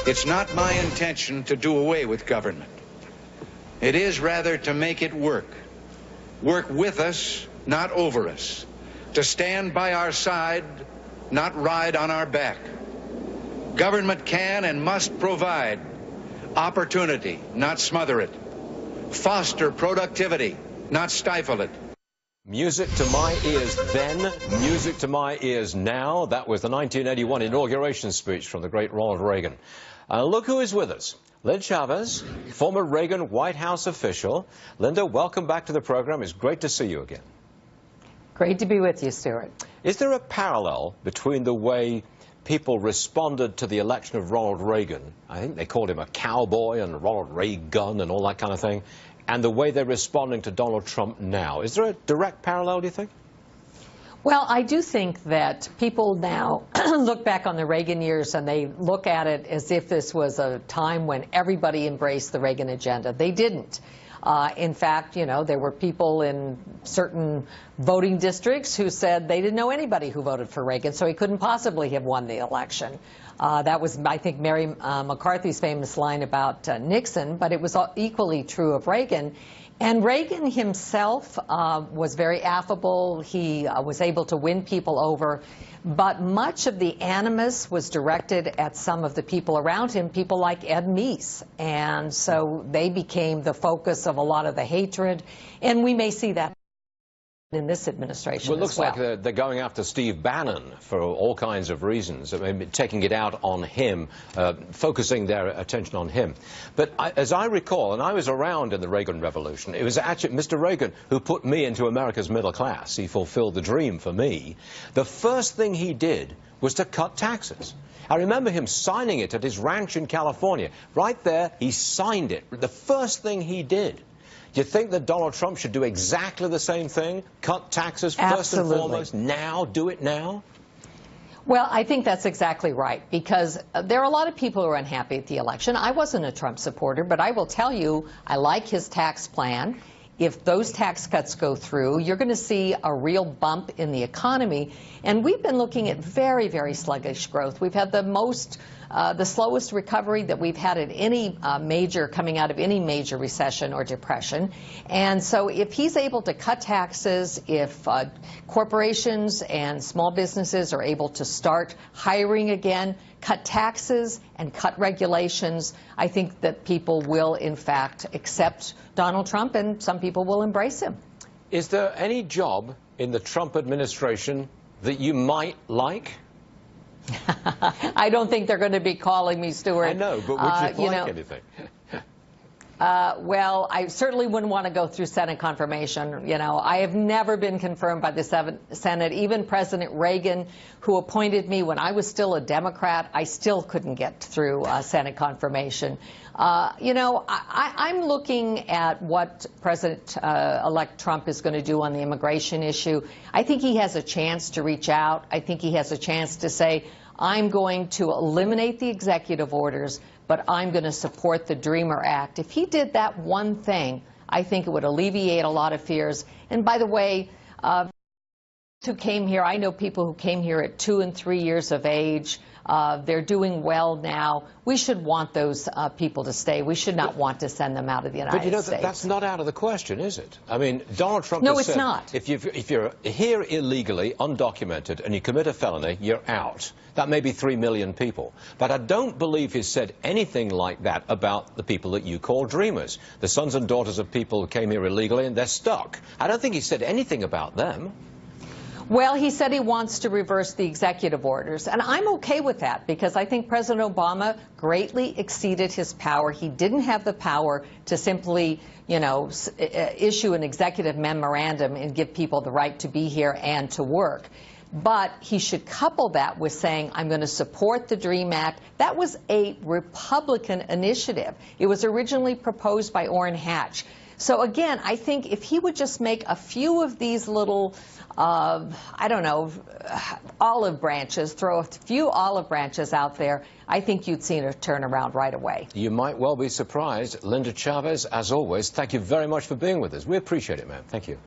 It's not my intention to do away with government. It is rather to make it work. Work with us, not over us. To stand by our side, not ride on our back. Government can and must provide opportunity, not smother it. Foster productivity, not stifle it. Music to my ears then, music to my ears now. That was the 1981 inauguration speech from the great Ronald Reagan. Look who is with us. Linda Chavez, former Reagan White House official. Linda, welcome back to the program. It's great to see you again. Great to be with you, Stuart. Is there a parallel between the way people responded to the election of Ronald Reagan, I think they called him a cowboy and Ronald Reagan and all that kind of thing, and the way they're responding to Donald Trump now? Is there a direct parallel, do you think? Well, I do think that people now look back on the Reagan years and they look at it as if this was a time when everybody embraced the Reagan agenda. They didn't. In fact, you know, there were people in certain voting districts who said they didn't know anybody who voted for Reagan, so he couldn't possibly have won the election. That was, I think, Mary McCarthy's famous line about Nixon, but it was equally true of Reagan. And Reagan himself was very affable. He was able to win people over. But much of the animus was directed at some of the people around him, people like Ed Meese. And so they became the focus of a lot of the hatred. And we may see that in this administration. Well, it looks like they're going after Steve Bannon for all kinds of reasons. I mean, taking it out on him, focusing their attention on him. But as I recall, and I was around in the Reagan Revolution, it was actually Mr. Reagan who put me into America's middle class. He fulfilled the dream for me. The first thing he did was to cut taxes. I remember him signing it at his ranch in California. Right there, he signed it. The first thing he did. Do you think that Donald Trump should do exactly the same thing? Cut taxes first and foremost, now, do it now? Well, I think that's exactly right, because there are a lot of people who are unhappy at the election. I wasn't a Trump supporter, but I will tell you, I like his tax plan. If those tax cuts go through, you're going to see a real bump in the economy. And we've been looking at very, very sluggish growth. We've had the slowest recovery that we've had at any coming out of any major recession or depression. And so if he's able to cut taxes, if corporations and small businesses are able to start hiring again, cut taxes and cut regulations, I think that people will, in fact, accept Donald Trump, and some people will embrace him. Is there any job in the Trump administration that you might like? I don't think they're going to be calling me, Stuart. I know, but would you like anything? Well, I certainly wouldn't want to go through Senate confirmation. You know, I have never been confirmed by the Senate. Even President Reagan, who appointed me when I was still a Democrat, I still couldn't get through Senate confirmation. You know, I'm looking at what President-elect Trump is going to do on the immigration issue. I think he has a chance to reach out. I think he has a chance to say, I'm going to eliminate the executive orders, but I'm going to support the Dreamer Act. If he did that one thing, I think it would alleviate a lot of fears. And by the way, who came here, I know people who came here at 2 and 3 years of age. They're doing well now. We should want those people to stay. We should not want to send them out of the United States. But you know, that's not out of the question, is it? I mean, Donald Trump No, has it's said, not. If you're here illegally, undocumented, and you commit a felony, you're out. That may be 3 million people. But I don't believe he's said anything like that about the people that you call dreamers, the sons and daughters of people who came here illegally and they're stuck. I don't think he said anything about them. Well, he said he wants to reverse the executive orders, and I'm okay with that because I think President Obama greatly exceeded his power. He didn't have the power to simply, you know, issue an executive memorandum and give people the right to be here and to work. But he should couple that with saying, I'm going to support the DREAM Act. That was a Republican initiative. It was originally proposed by Orrin Hatch. So again, I think if he would just make a few of these little, I don't know, olive branches, throw a few olive branches out there, I think you'd see a turnaround right away. You might well be surprised. Linda Chavez, as always, thank you very much for being with us. We appreciate it, ma'am. Thank you.